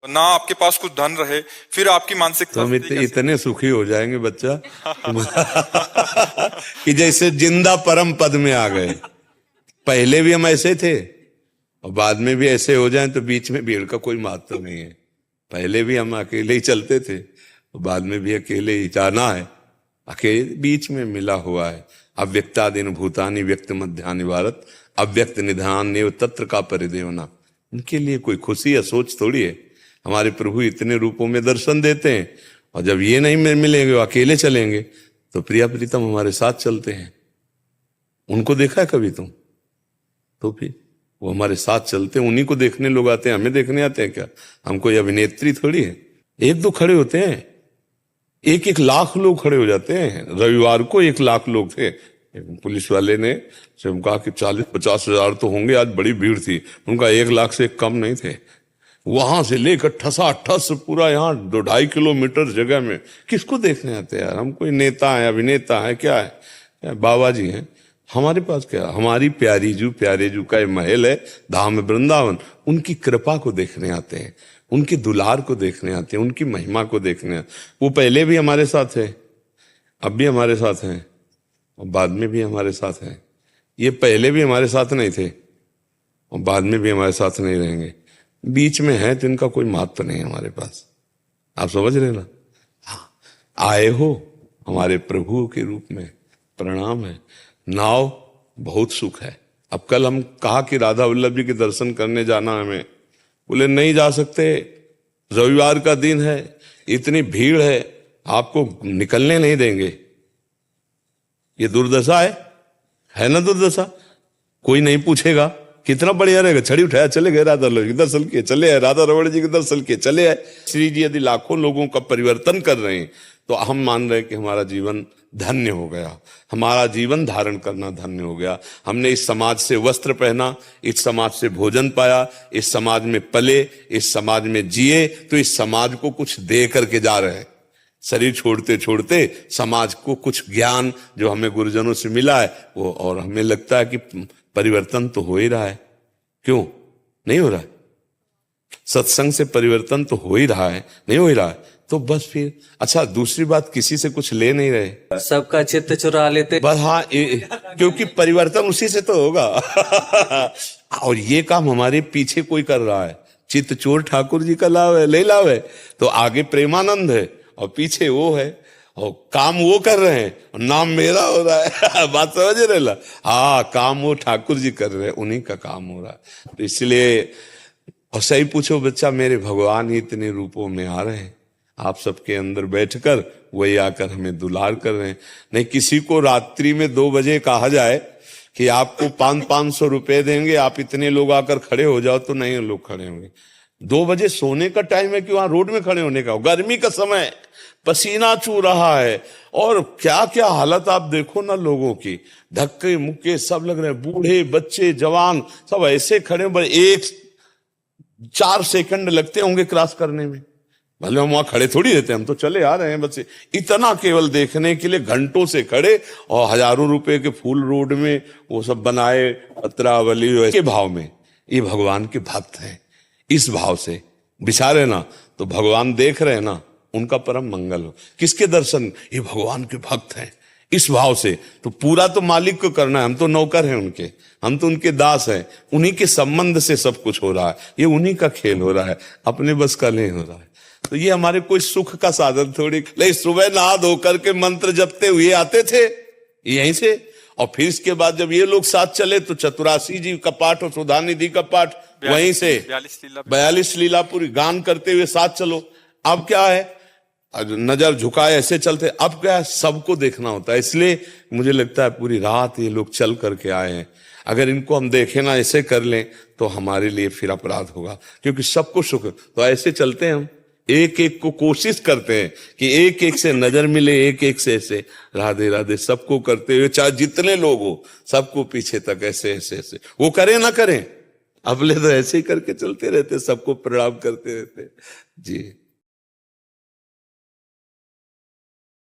ना आपके पास कुछ धन रहे, फिर आपकी मानसिकता तो हम इतने सुखी हो जाएंगे बच्चा कि जैसे जिंदा परम पद में आ गए। पहले भी हम ऐसे थे और बाद में भी ऐसे हो जाएं तो बीच में भीड़ का कोई महत्व नहीं है। पहले भी हम अकेले ही चलते थे और बाद में भी अकेले ही जाना है। अकेले बीच में मिला हुआ है। अव्यक्तादीन भूतानि व्यक्त मध्यानि भारत अव्यक्त निधान नेव तत्र का परिदेवना। उनके लिए कोई खुशी या सोच थोड़ी है। हमारे प्रभु इतने रूपों में दर्शन देते हैं और जब ये नहीं मिलेंगे, वो अकेले चलेंगे, तो प्रिया प्रीतम हमारे साथ चलते हैं। उनको देखा है कभी तुम? तो फिर वो हमारे साथ चलते हैं, उन्हीं को देखने लोग आते हैं। हमें देखने आते हैं क्या? हम कोई अभिनेत्री थोड़ी है। एक दो खड़े होते हैं, 1-1 लाख लोग खड़े हो जाते हैं। रविवार को 1 लाख लोग थे। पुलिस वाले ने जब कहा कि 40-50 हजार तो होंगे, आज बड़ी भीड़ थी। उनका 1 लाख से कम नहीं थे। वहां से लेकर ठसाठस पूरा यहाँ 2-2.5 किलोमीटर जगह में किसको देखने आते हैं यार? हम कोई नेता है, अभिनेता है, क्या है? क्या बाबा जी हैं हमारे पास? क्या हमारी प्यारे जू का महल है धाम वृंदावन, उनकी कृपा को देखने आते हैं, उनके दुलार को देखने आते हैं, उनकी महिमा को देखने आते। वो पहले भी हमारे साथ है, अब भी हमारे साथ हैं और बाद में भी हमारे साथ हैं। ये पहले भी हमारे साथ नहीं थे और बाद में भी हमारे साथ नहीं रहेंगे। बीच में है तो इनका कोई महत्व नहीं है हमारे पास। आप समझ रहे ना? हाँ, आए हो हमारे प्रभु के रूप में, प्रणाम है। नाव बहुत सुख है। अब कल हम कहा कि राधा वल्लभ जी के दर्शन करने जाना हमें, बोले नहीं जा सकते, रविवार का दिन है, इतनी भीड़ है, आपको निकलने नहीं देंगे। ये दुर्दशा है ना? दुर्दशा। कोई नहीं पूछेगा, कितना बढ़िया रहेगा। छड़ी उठाया चले गए, राधा वल्लभ जी के दर्शन किए चले आए, राधा रमण जी के दर्शन किए चले आए। श्री जी यदि लाखों लोगों का परिवर्तन कर रहे हैं तो हम मान रहे हैं कि हमारा जीवन धन्य हो गया, हमारा जीवन धारण करना धन्य हो गया। हमने इस समाज से वस्त्र पहना, इस समाज से भोजन पाया, इस समाज में पले, इस समाज में जिए, तो इस समाज को कुछ दे करके जा रहे हैं। शरीर छोड़ते छोड़ते समाज को कुछ ज्ञान जो हमें गुरुजनों से मिला है वो, और हमें लगता है कि परिवर्तन तो हो ही रहा है। क्यों नहीं हो रहा है? सत्संग से परिवर्तन तो हो ही रहा है, नहीं हो ही रहा है तो बस फिर अच्छा। दूसरी बात, किसी से कुछ ले नहीं रहे, सबका चित्त चुरा लेते बस। हाँ, क्योंकि परिवर्तन उसी से तो होगा और ये काम हमारे पीछे कोई कर रहा है। चित्त चोर ठाकुर जी का लाभ है, ले लाभ है, तो आगे प्रेमानंद है और पीछे वो है और काम वो कर रहे हैं और नाम मेरा हो रहा है बात समझ रहे ला? हाँ, काम वो ठाकुर जी कर रहे हैं, उन्हीं का काम हो रहा है। तो इसलिए और सही पूछो बच्चा, मेरे भगवान ही इतने रूपों में आ रहे हैं, आप सबके अंदर बैठकर वही आकर हमें दुलार कर रहे हैं। नहीं, किसी को रात्रि में 2 बजे कहा जाए कि आपको 500 रुपए देंगे, आप इतने लोग आकर खड़े हो जाओ, तो नहीं लोग खड़े होंगे। 2 बजे सोने का टाइम है कि वहां रोड में खड़े होने का? गर्मी का समय, पसीना चू रहा है और क्या क्या हालत आप देखो ना लोगों की, धक्के मुक्के सब लग रहे हैं, बूढ़े बच्चे जवान सब ऐसे खड़े, 4 सेकंड लगते होंगे क्रॉस करने में। भले हम वहां खड़े थोड़ी रहते, हम तो चले आ रहे हैं बस इतना केवल देखने के लिए घंटों से खड़े, और हजारों रुपए के फूल रोड में वो सब बनाए पत्रावली के भाव में। ये भगवान के भक्त हैं, इस भाव से बिचारे ना, तो भगवान देख रहे हैं ना, उनका परम मंगल हो। किसके दर्शन? ये भगवान के भक्त हैं, इस भाव से। तो पूरा तो मालिक को करना है, हम तो नौकर हैं उनके, हम तो उनके दास हैं, उन्हीं के संबंध से सब कुछ हो रहा है, ये उन्हीं का खेल हो रहा है, अपने बस का नहीं हो रहा है। तो ये हमारे कोई सुख का साधन थोड़ी। लेकिन सुबह नहा धोकर के मंत्र जपते हुए आते थे यहीं से, और फिर इसके बाद जब ये लोग साथ चले तो चतुरासी जी का पाठ और सुधानिधि का पाठ वहीं से 42 लीला पूरी गान करते हुए साथ चलो। अब क्या है, नजर झुकाए ऐसे चलते। अब क्या है, सबको देखना होता है। इसलिए मुझे लगता है पूरी रात ये लोग चल करके आए हैं। अगर इनको हम देखें ना, ऐसे कर लें, तो हमारे लिए फिर अपराध होगा, क्योंकि सबको सुख। तो ऐसे चलते हैं हम, एक एक को कोशिश करते हैं कि एक एक से नजर मिले, एक एक से ऐसे राधे राधे सबको करते हुए, चाहे जितने लोग हो सबको पीछे तक ऐसे ऐसे ऐसे। वो करें ना करें, अपने तो ऐसे ही करके चलते रहते, सबको प्रणाम करते रहते जी।